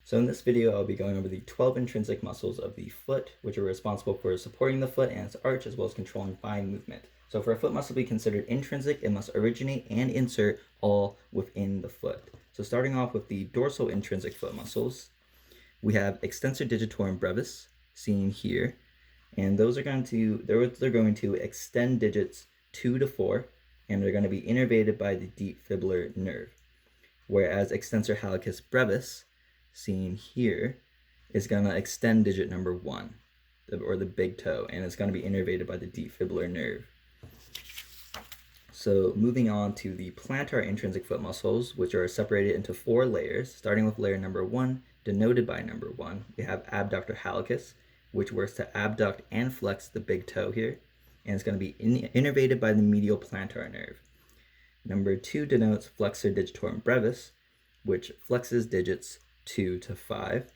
So in this video, I'll be going over the 12 intrinsic muscles of the foot, which are responsible for supporting the foot and its arch, as well as controlling fine movement. So for a foot muscle to be considered intrinsic, it must originate and insert all within the foot. So starting off with the dorsal intrinsic foot muscles, we have extensor digitorum brevis, seen here, and those are going to extend digits 2 to 4, and they're going to be innervated by the deep fibular nerve. Whereas extensor hallucis brevis, seen here, is going to extend digit number 1, or the big toe, and it's going to be innervated by the deep fibular nerve. So moving on to the plantar intrinsic foot muscles, which are separated into 4 layers, starting with layer number 1, denoted by number 1, we have abductor hallucis, which works to abduct and flex the big toe here, and it's going to be innervated by the medial plantar nerve. Number 2 denotes flexor digitorum brevis, which flexes digits 2 to 5,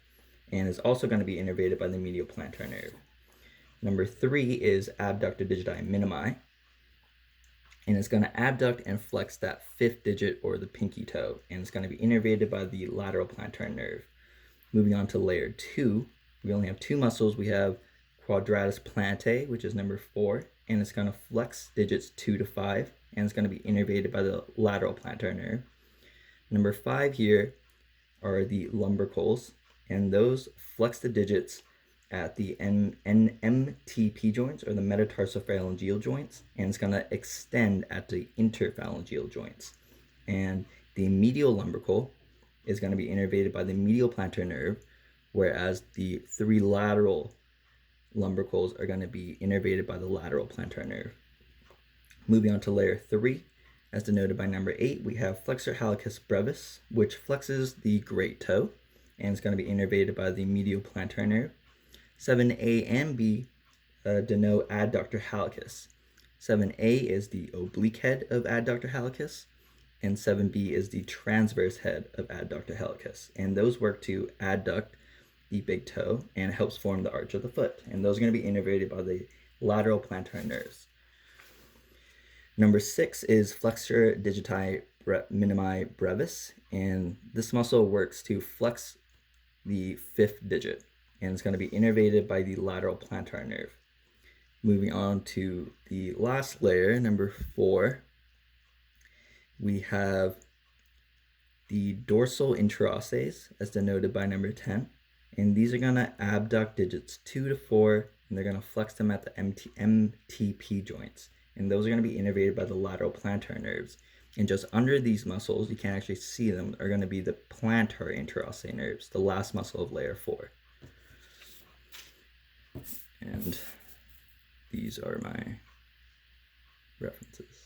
and is also going to be innervated by the medial plantar nerve. Number 3 is abductor digiti minimi, and it's going to abduct and flex that 5th digit, or the pinky toe, and it's going to be innervated by the lateral plantar nerve. Moving on to layer 2, we only have 2 muscles. We have quadratus plantae, which is number 4, and it's going to flex digits 2 to 5, and it's going to be innervated by the lateral plantar nerve. Number 5 here are the lumbricals, and those flex the digits at the MTP joints, or the metatarsophalangeal joints, and it's going to extend at the interphalangeal joints. And the medial lumbrical is going to be innervated by the medial plantar nerve, whereas the 3 lateral lumbricals are going to be innervated by the lateral plantar nerve. Moving on to layer 3, as denoted by number 8, we have flexor hallucis brevis, which flexes the great toe, and it's going to be innervated by the medial plantar nerve. 7A and B denote adductor hallucis. 7A is the oblique head of adductor hallucis, and 7B is the transverse head of adductor hallucis. And those work to adduct the big toe and helps form the arch of the foot. And those are going to be innervated by the lateral plantar nerves. Number 6 is flexor digiti minimi brevis, and this muscle works to flex the 5th digit, and it's going to be innervated by the lateral plantar nerve. Moving on to the last layer, number 4, we have the dorsal interosseous, as denoted by number 10, and these are going to abduct digits 2 to 4, and they're going to flex them at the MTP joints, and those are going to be innervated by the lateral plantar nerves. And just under these muscles, you can't actually see them, are going to be the plantar interosseous nerves, the last muscle of layer 4. And these are my references.